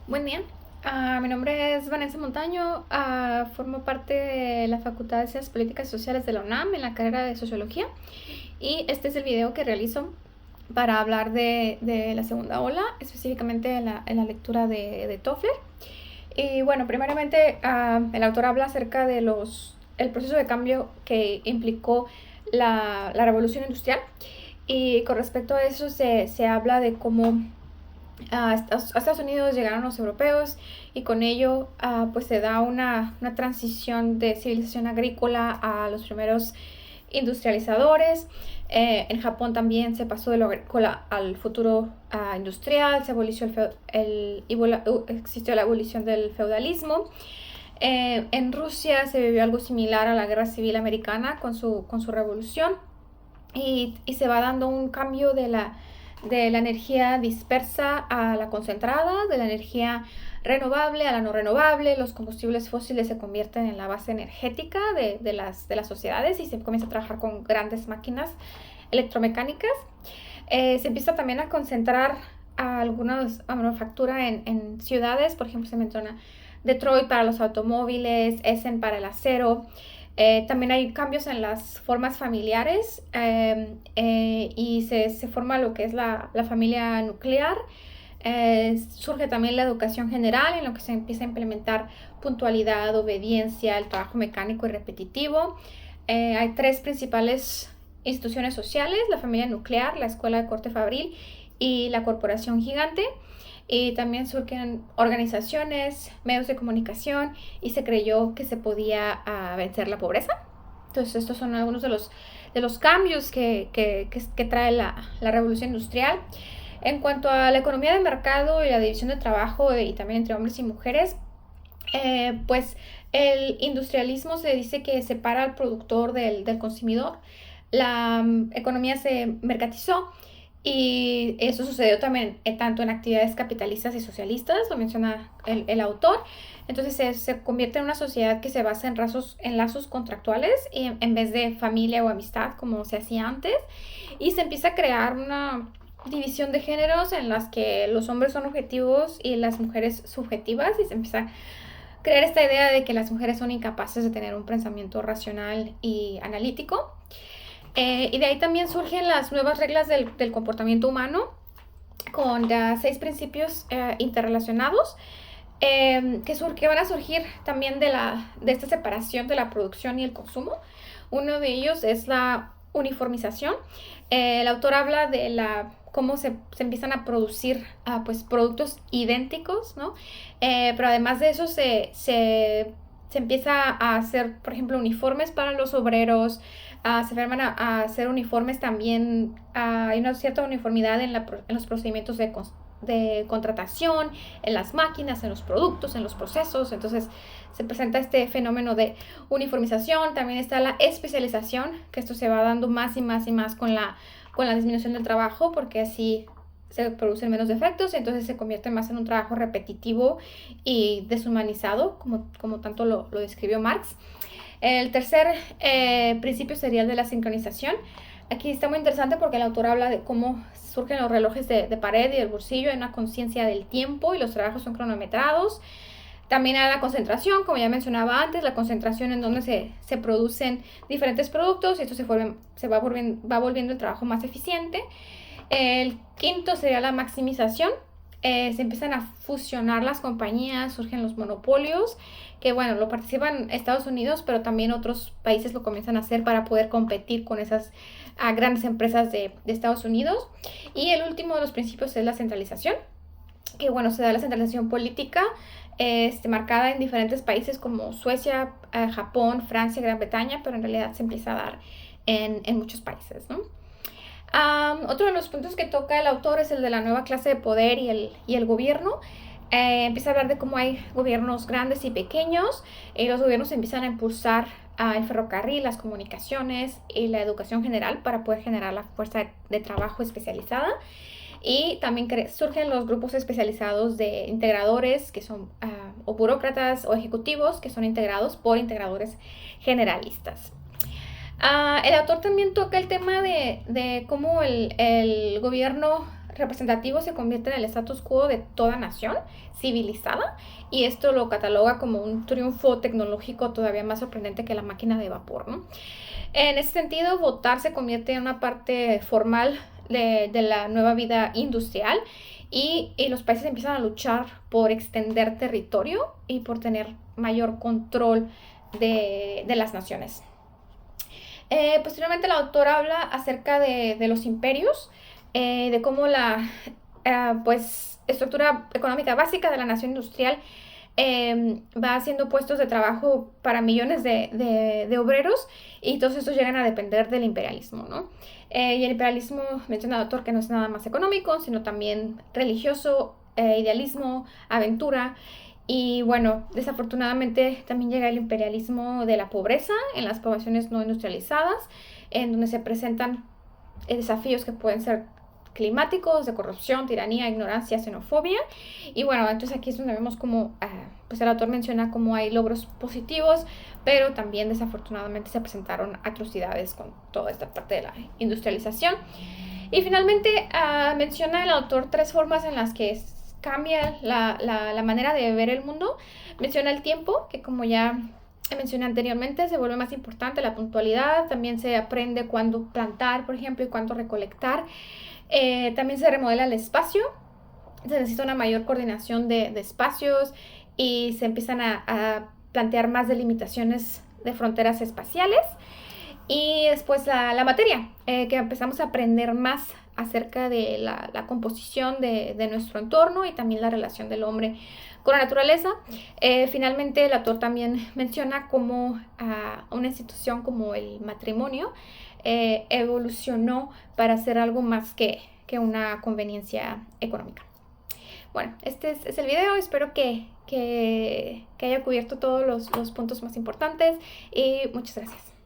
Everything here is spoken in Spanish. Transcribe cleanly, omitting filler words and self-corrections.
Buen día. Mi nombre es Vanessa Montaño. Formo parte de la Facultad de Ciencias Políticas y Sociales de la UNAM en la carrera de Sociología. Y este es el video que realizo para hablar de la segunda ola, específicamente en la lectura de Toffler. Y bueno, primeramente el autor habla acerca de el proceso de cambio que implicó la revolución industrial. Y con respecto a eso se habla de cómo a Estados Unidos llegaron los europeos y con ello pues se da una transición de civilización agrícola a los primeros industrializadores. En Japón también se pasó de lo agrícola al futuro industrial, se abolició existió la abolición del feudalismo. En Rusia se vivió algo similar a la guerra civil americana con su revolución y se va dando un cambio de la energía dispersa a la concentrada, de la energía renovable a la no renovable. Los combustibles fósiles se convierten en la base energética de las sociedades y se comienza a trabajar con grandes máquinas electromecánicas. Se empieza también a concentrar a algunas manufactura en ciudades. Por ejemplo, se menciona Detroit para los automóviles, Essen para el acero. También hay cambios en las formas familiares, y se forma lo que es la familia nuclear. Surge también la educación general, en lo que se empieza a implementar puntualidad, obediencia, el trabajo mecánico y repetitivo. Hay tres principales instituciones sociales: la familia nuclear, la escuela de corte fabril y la corporación gigante. Y también surgen organizaciones, medios de comunicación, y se creyó que se podía vencer la pobreza. Entonces estos son algunos de los cambios que trae la revolución industrial. En cuanto a la economía de mercado y la división de trabajo y también entre hombres y mujeres, pues el industrialismo se dice que separa al productor del consumidor. La economía se mercantilizó y eso sucedió también tanto en actividades capitalistas y socialistas, lo menciona el autor. Entonces se convierte en una sociedad que se basa en lazos contractuales en vez de familia o amistad como se hacía antes. Y se empieza a crear una división de géneros en las que los hombres son objetivos y las mujeres subjetivas, y se empieza a crear esta idea de que las mujeres son incapaces de tener un pensamiento racional y analítico. Y de ahí también surgen las nuevas reglas del comportamiento humano con ya 6 principios interrelacionados, que van a surgir también de esta separación de la producción y el consumo. Uno de ellos es la uniformización. El autor habla de cómo se empiezan a producir pues productos idénticos, ¿no? Pero además de eso se empieza a hacer, por ejemplo, uniformes para los obreros. Se firman a hacer uniformes también. Hay una cierta uniformidad en los procedimientos de contratación, en las máquinas, en los productos, en los procesos. Entonces se presenta este fenómeno de uniformización. También está la especialización, que esto se va dando más y más y más con la disminución del trabajo, porque así se producen menos defectos, y entonces se convierte más en un trabajo repetitivo y deshumanizado, como tanto lo describió Marx. El tercer principio sería el de la sincronización. Aquí está muy interesante porque el autor habla de cómo surgen los relojes de pared y del bolsillo. Hay una conciencia del tiempo y los trabajos son cronometrados. También hay la concentración, como ya mencionaba antes, la concentración en donde se producen diferentes productos y esto va volviendo el trabajo más eficiente. El quinto sería la maximización. Se empiezan a fusionar las compañías, surgen los monopolios, que bueno, lo participan Estados Unidos, pero también otros países lo comienzan a hacer para poder competir con esas grandes empresas de Estados Unidos. Y el último de los principios es la centralización, que bueno, se da la centralización política, marcada en diferentes países como Suecia, Japón, Francia, Gran Bretaña, pero en realidad se empieza a dar en muchos países, ¿no? Otro de los puntos que toca el autor es el de la nueva clase de poder y el gobierno. Empieza a hablar de cómo hay gobiernos grandes y pequeños, y los gobiernos empiezan a impulsar el ferrocarril, las comunicaciones y la educación general para poder generar la fuerza de trabajo especializada. Y también surgen los grupos especializados de integradores, que son o burócratas o ejecutivos, que son integrados por integradores generalistas. El autor también toca el tema de cómo el gobierno representativo se convierte en el status quo de toda nación civilizada, y esto lo cataloga como un triunfo tecnológico todavía más sorprendente que la máquina de vapor, ¿no? En ese sentido, votar se convierte en una parte formal de la nueva vida industrial, y los países empiezan a luchar por extender territorio y por tener mayor control de las naciones. Posteriormente el autor habla acerca de los imperios, de cómo la pues, estructura económica básica de la nación industrial va haciendo puestos de trabajo para millones de obreros, y todos estos llegan a depender del imperialismo, ¿no? Y el imperialismo, menciona el autor, que no es nada más económico, sino también religioso, idealismo, aventura. Y bueno, desafortunadamente también llega el imperialismo de la pobreza en las poblaciones no industrializadas, en donde se presentan desafíos que pueden ser climáticos, de corrupción, tiranía, ignorancia, xenofobia. Y bueno, entonces aquí es donde vemos como pues el autor menciona cómo hay logros positivos, pero también desafortunadamente se presentaron atrocidades con toda esta parte de la industrialización. Y finalmente menciona el autor 3 formas en las que cambia la manera de ver el mundo. Menciona el tiempo, que como ya mencioné anteriormente, se vuelve más importante, la puntualidad. También se aprende cuándo plantar, por ejemplo, y cuándo recolectar. También se remodela el espacio. Se necesita una mayor coordinación de espacios, y se empiezan a plantear más delimitaciones de fronteras espaciales. Y después la materia, que empezamos a aprender más acerca de la composición de nuestro entorno, y también la relación del hombre con la naturaleza. Finalmente el autor también menciona cómo una institución como el matrimonio evolucionó para ser algo más que una conveniencia económica. Bueno, este es el video. Espero que haya cubierto todos los puntos más importantes, y muchas gracias.